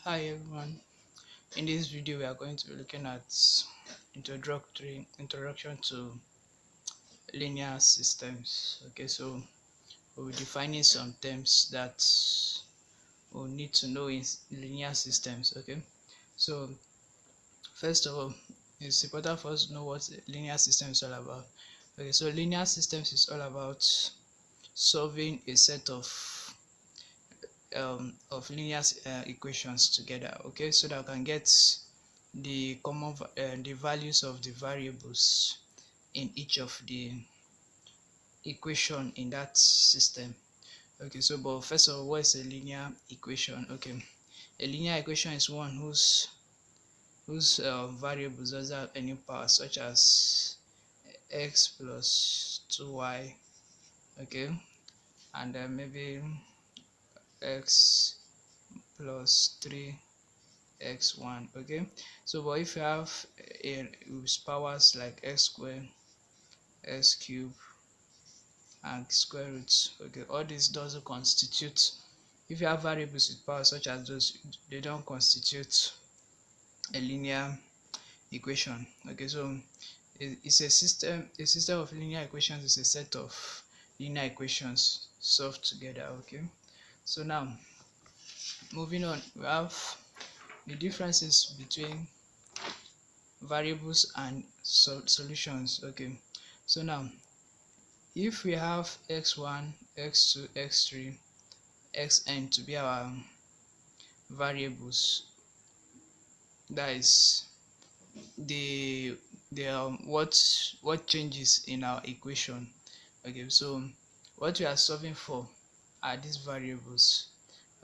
Hi everyone, in this video we are going to be looking at introduction to linear systems. Okay, so we'll be defining some terms that we'll need to know in linear systems. Okay, so first of all, it's important for us to know what linear system is all about. Okay, so linear systems is all about solving a set of linear equations together. Okay, so that we can get the values of the variables in each of the equation in that system. Okay, so but first of all, what is a linear equation? Okay, a linear equation is one whose variables doesn't have any power, such as x plus 2y. Okay, and then maybe x plus 3x1. Okay, so but if you have a with powers like x squared, x cube, and square roots, okay, all this doesn't constitute, if you have variables with power such as those, they don't constitute a linear equation. Okay, so it's a system of linear equations is a set of linear equations solved together. Okay, so now moving on, we have the differences between variables and solutions. Okay, so now if we have x1, x2, x3, xn to be our variables, that is what changes in our equation. Okay, so what we are solving for are these variables.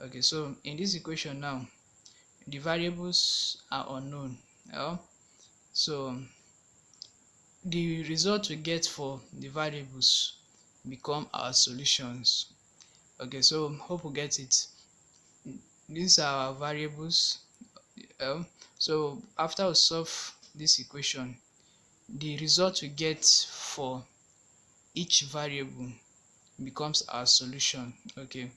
Okay, so in this equation now, the variables are unknown. So the result we get for the variables become our solutions. Okay, so hope we get it. These are our variables. So after we solve this equation, the result we get for each variable becomes our solution. Okay,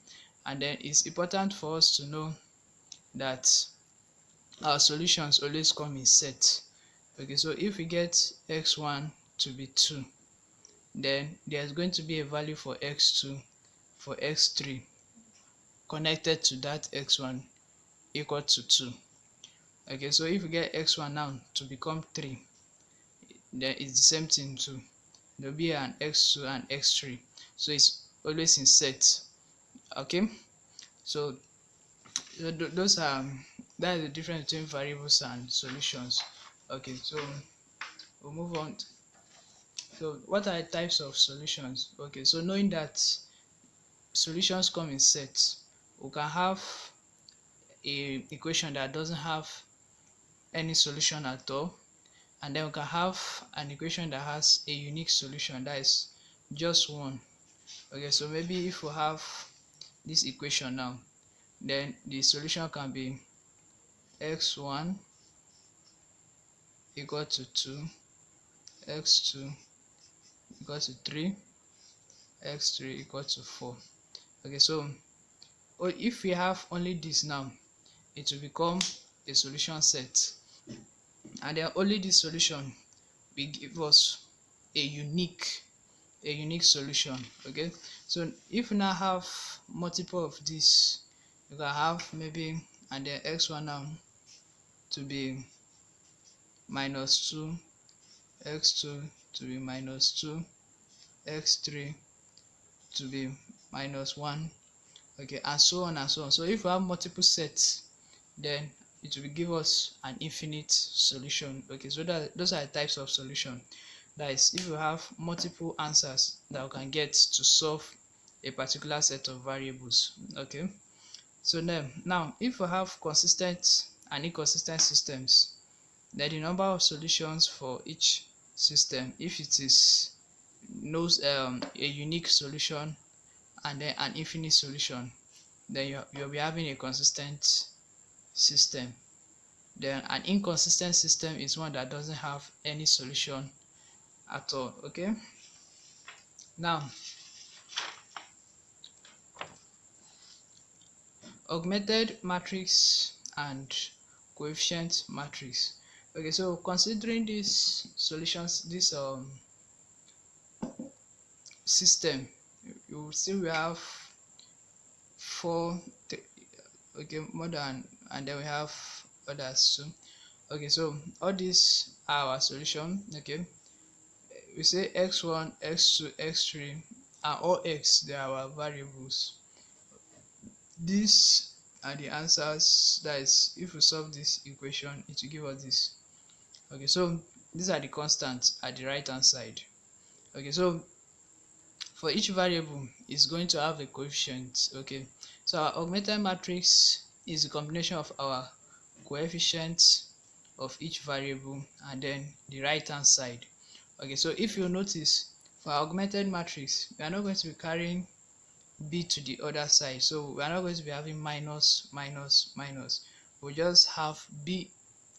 and then it's important for us to know that our solutions always come in sets. Okay, so if we get x1 to be 2, then there's going to be a value for x2, for x3 connected to that x1 equal to 2. Okay, so if we get x1 now to become 3, then it's the same thing too. There'll be an x2 and x3, so it's always in set. Okay, so those are that is the difference between variables and solutions. Okay, so we'll move on. So what are the types of solutions? Okay, so knowing that solutions come in sets, we can have a equation that doesn't have any solution at all, and then we can have an equation that has a unique solution, that is just one. Okay, so maybe if we have this equation now, then the solution can be x1 equal to 2, x2 equal to 3, x3 equal to 4. Okay, so if we have only this now, it will become a solution set, and then only this solution will give us a unique solution. Okay, so if we now have multiple of this, you can have maybe, and then x1 now to be -2, x2 to be -2, x3 to be -1. Okay, and so on and so on. So if we have multiple sets, then it will give us an infinite solution. Okay, so those are the types of solution. That is, if we have multiple answers that we can get to solve a particular set of variables. Okay, so then now if we have consistent and inconsistent systems, then the number of solutions for each system, if it is knows a unique solution and then an infinite solution, then you'll be having a consistent system. Then an inconsistent system is one that doesn't have any solution at all. Okay, now augmented matrix and coefficient matrix. Okay, so considering these solutions, this system, you will see we have four, okay, more than, and then we have others too. Okay, so all these are our solution. Okay, we say x1, x2, x3, and all x, they are our variables. These are the answers. That is, if we solve this equation, it will give us this. Okay, so these are the constants at the right hand side. Okay, so for each variable is going to have a coefficient. Okay, so our augmented matrix is a combination of our coefficients of each variable and then the right hand side. Okay, so if you notice, for our augmented matrix, we are not going to be carrying b to the other side, so we are not going to be having minus minus minus. We'll just have b1,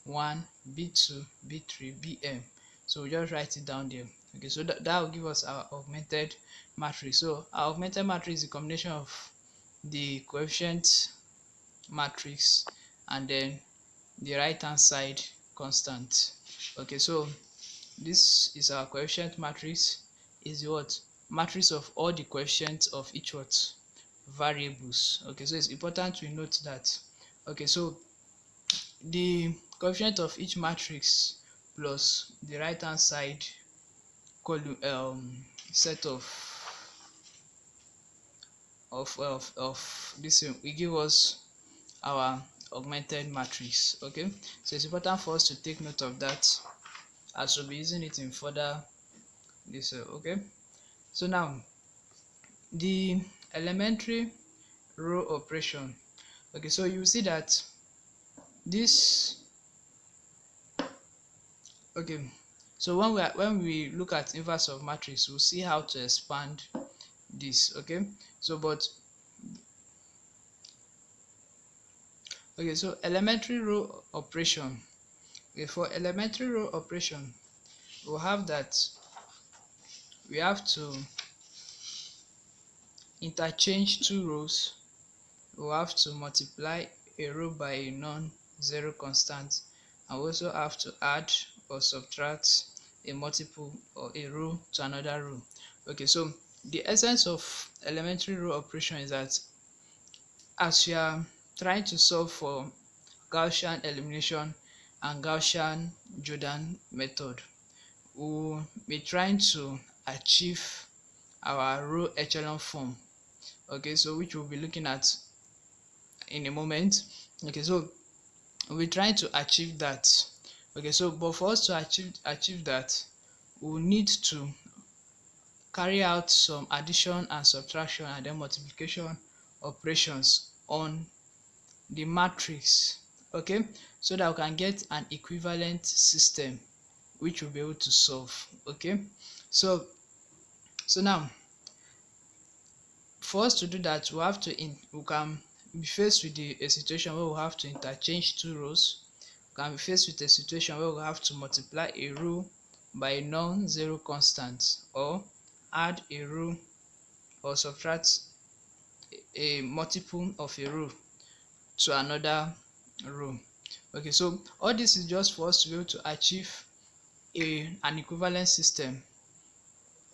b2, b3, bm. So we just write it down there. Okay, so that will give us our augmented matrix. So our augmented matrix is a combination of the coefficient matrix and then the right hand side constant. Okay, so this is our coefficient matrix, is what matrix of all the coefficients of each what variables. Okay, so it's important we note that. Okay, so the coefficient of each matrix plus the right hand side column set of this will give us our augmented matrix. Okay, so it's important for us to take note of that as we'll be using it in further this. Okay, so now the elementary row operation. Okay, so you see that this, okay, so when we look at inverse of matrix, we'll see how to expand this. Okay, so okay, so elementary row operation. Okay, for elementary row operation, we'll have that we have to interchange two rows. We'll have to multiply a row by a non-zero constant, and we also have to add or subtract a multiple or a row to another row. Okay, so the essence of elementary row operation is that as you are trying to solve for Gaussian elimination and Gaussian Jordan method, we'll be trying to achieve our row echelon form. Okay, so which we'll be looking at in a moment. Okay, so we're trying to achieve that. Okay, so but for us to achieve that, we'll need to carry out some addition and subtraction and then multiplication operations on the matrix. Okay, so that we can get an equivalent system which we'll be able to solve. Okay, so now for us to do that, we have to we can be faced with a situation where we have to interchange two rows. We can be faced with a situation where we have to multiply a row by a non-zero constant, or add a row or subtract a multiple of a row to another row. Okay, so all this is just for us to be able to achieve an equivalent system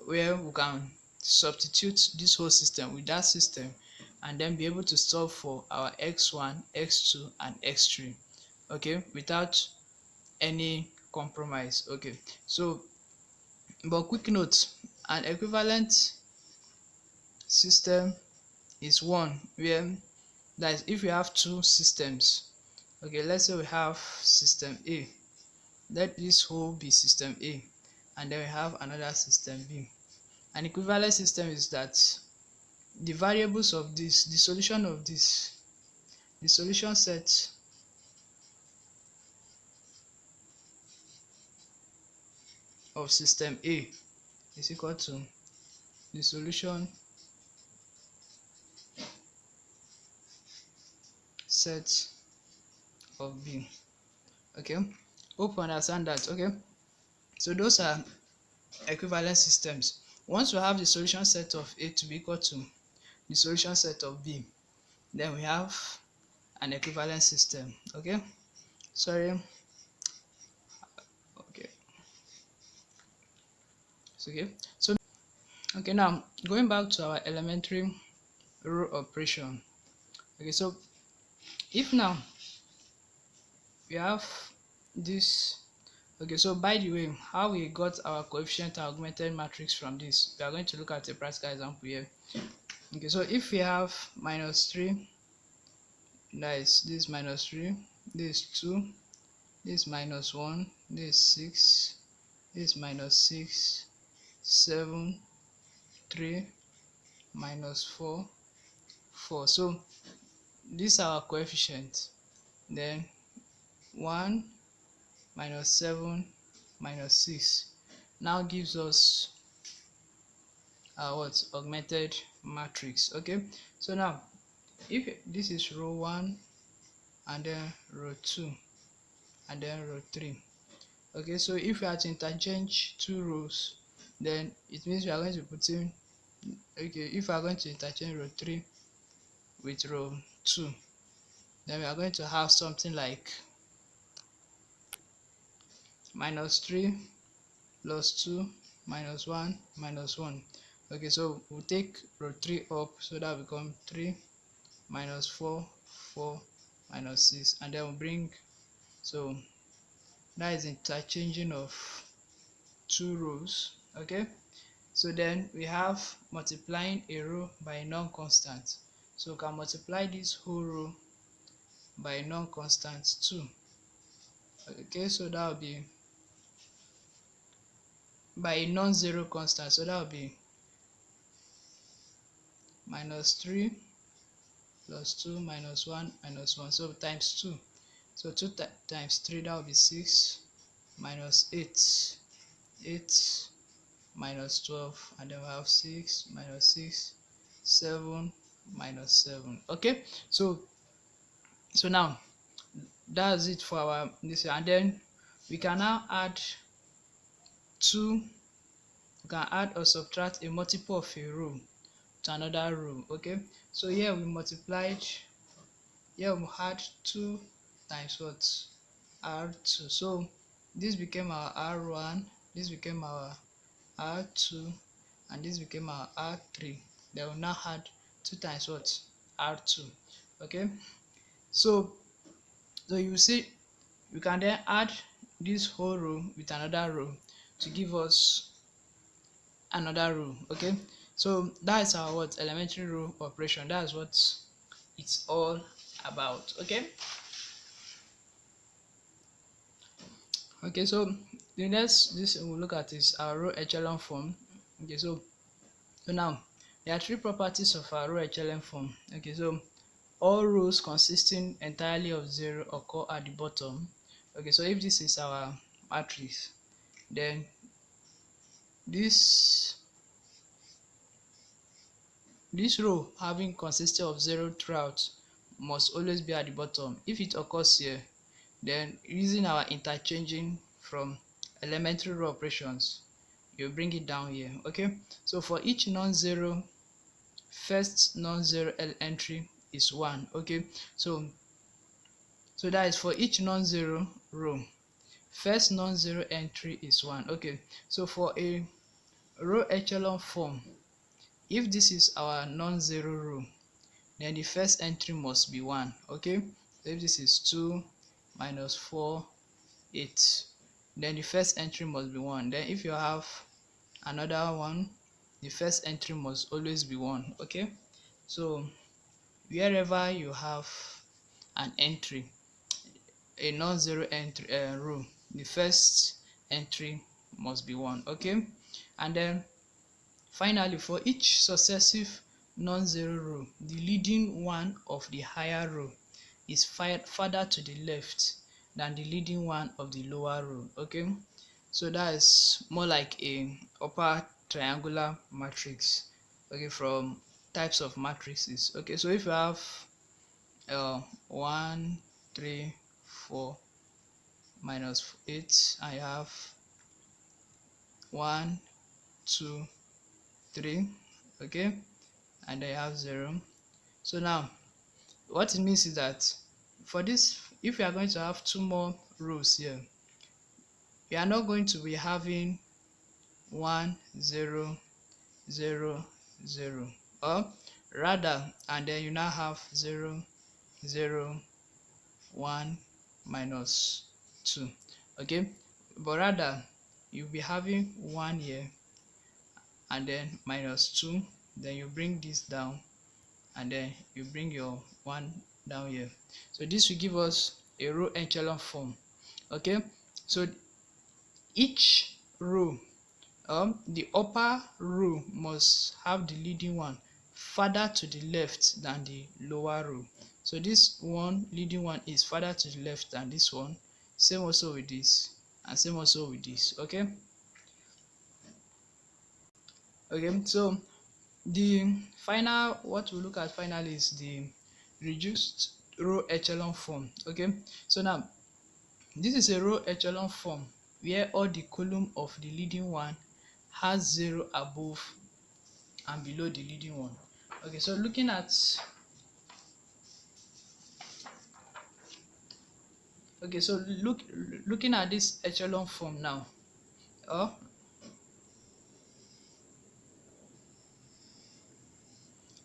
where we can substitute this whole system with that system and then be able to solve for our x1, x2, and x3. Okay, without any compromise. Okay, so but quick note, an equivalent system is one where, that is, if we have two systems. Okay, let's say we have system A, let this whole be system A, and then we have another system B. An equivalent system is that the variables of this, the solution of this, the solution set of system A is equal to the solution set of B. Okay, hope you understand that. Okay, so those are equivalent systems. Once we have the solution set of A to be equal to the solution set of B, then we have an equivalent system. Okay, sorry. Okay, it's okay. So okay, now going back to our elementary row operation. Okay, so if now we have this. Okay, so by the way, how we got our coefficient augmented matrix from this, we are going to look at a practical example here. Okay, so if we have minus 3, that is this minus 3, this 2, this minus 1, this 6, this minus 6, 7, 3, minus 4, 4. So these are our coefficient. Then 1 minus 7 minus 6 now gives us our what augmented matrix. Okay, so now if this is row 1 and then row 2 and then row 3. Okay, so if we are to interchange two rows, then it means we are going to put in, okay, if we are going to interchange row 3 with row 2, then we are going to have something like minus 3 plus 2 minus 1 minus 1. Okay, so we'll take row 3 up, so that will become 3 minus 4, 4 minus 6, and then we'll bring, so that is interchanging of two rows. Okay, so then we have multiplying a row by a non-constant, so we can multiply this whole row by a non-constant 2. Okay, so that will be by a non-zero constant, so that will be minus 3 plus 2 minus 1 minus 1, so times 2. So 2 times 3, that will be 6 minus 8, 8 minus 12, and then we have 6 minus 6, 7 minus 7. Okay, so now that's it for our this, and then we can now add two, we can add or subtract a multiple of a row to another row. Okay, so here we multiplied, here we had 2 times what, r2, so this became our r1, this became our r2, and this became our r3. Then we now add 2 times what, r2. Okay, so you see we can then add this whole row with another row to give us another row. Okay, so that's our what elementary row operation. That's what it's all about. Okay, so the next this we'll look at is our row echelon form. Okay, so now there are three properties of our row echelon form. Okay, so all rows consisting entirely of 0 occur at the bottom. Okay, so if this is our matrix, then this row having consisted of 0 throughout must always be at the bottom. If it occurs here, then using our interchanging from elementary row operations, you bring it down here. Okay, so for each non-zero, first non-zero entry is 1. Okay, so that is for each non-zero row, first non-zero entry is 1. Okay, so for a row echelon form, if this is our non-zero row, then the first entry must be 1. Okay, so if this is 2 minus 4, 8, then the first entry must be 1. Then if you have another one, the first entry must always be 1. Okay, so wherever you have an entry, a non-zero entry row, the first entry must be 1. Okay, and then finally for each successive non-zero row, the leading one of the higher row is further to the left than the leading one of the lower row. Okay, so that is more like a upper triangular matrix. Okay, from types of matrices. Okay, so if you have 1 3 4 minus 8, I have 1 2 3, okay, and I have 0. So now what it means is that for this, if we are going to have two more rows here, we are not going to be having 1 0 0 0, or rather, and then you now have 0 0 1 minus 2. Okay, but rather you'll be having 1 here and then minus 2, then you bring this down and then you bring your 1 down here. So this will give us a row echelon form. Okay, so each row, the upper row must have the leading one further to the left than the lower row. So this one leading one is further to the left than this one. Same also with this, and same also with this. Okay, so the final, what we look at finally is the reduced row echelon form. Okay, so now this is a row echelon form where all the column of the leading one has 0 above and below the leading one. Okay, so looking at looking at this echelon form now, or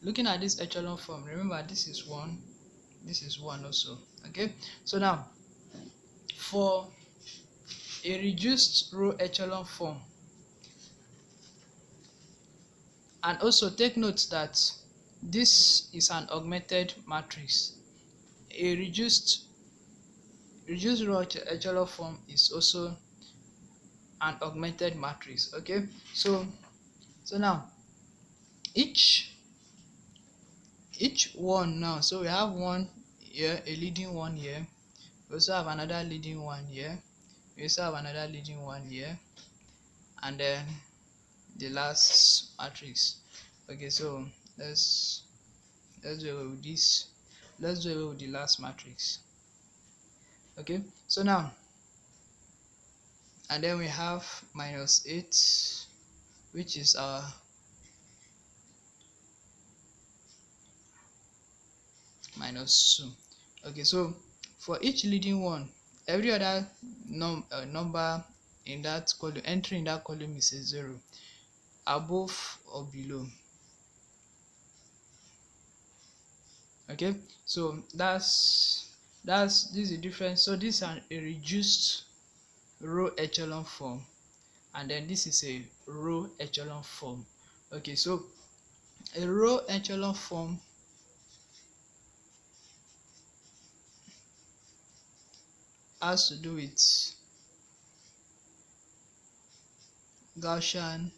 looking at this echelon form, remember this is 1, this is 1 also. Okay, so now for a reduced row echelon form, and also take note that this is an augmented matrix. A reduced row echelon form is also an augmented matrix. Okay, so now each one now, so we have one here, a leading one here, we also have another leading one here, we also have another leading one here, and then the last matrix. Okay, so let's do away with this, let's do away with the last matrix. Okay, so now, and then we have minus 8, which is our minus 2. Okay, so for each leading one, every other number in that column, entry in that column is a 0 above or below. Okay, so this is the difference. So this is a reduced row echelon form, and then this is a row echelon form. Okay, so a row echelon form has to do with Gaussian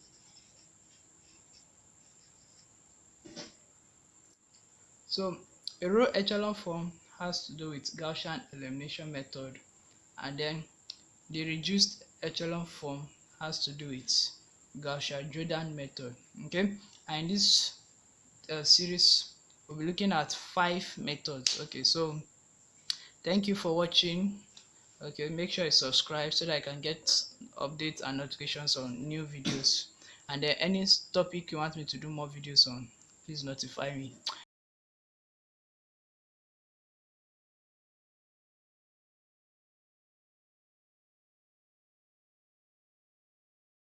a row echelon form has to do with Gaussian elimination method, and then the reduced echelon form has to do with Gaussian-Jordan method. Okay, and in this series we'll be looking at 5 methods. Okay, so thank you for watching. Okay, make sure you subscribe so that I can get updates and notifications on new videos, and then any topic you want me to do more videos on, please notify me.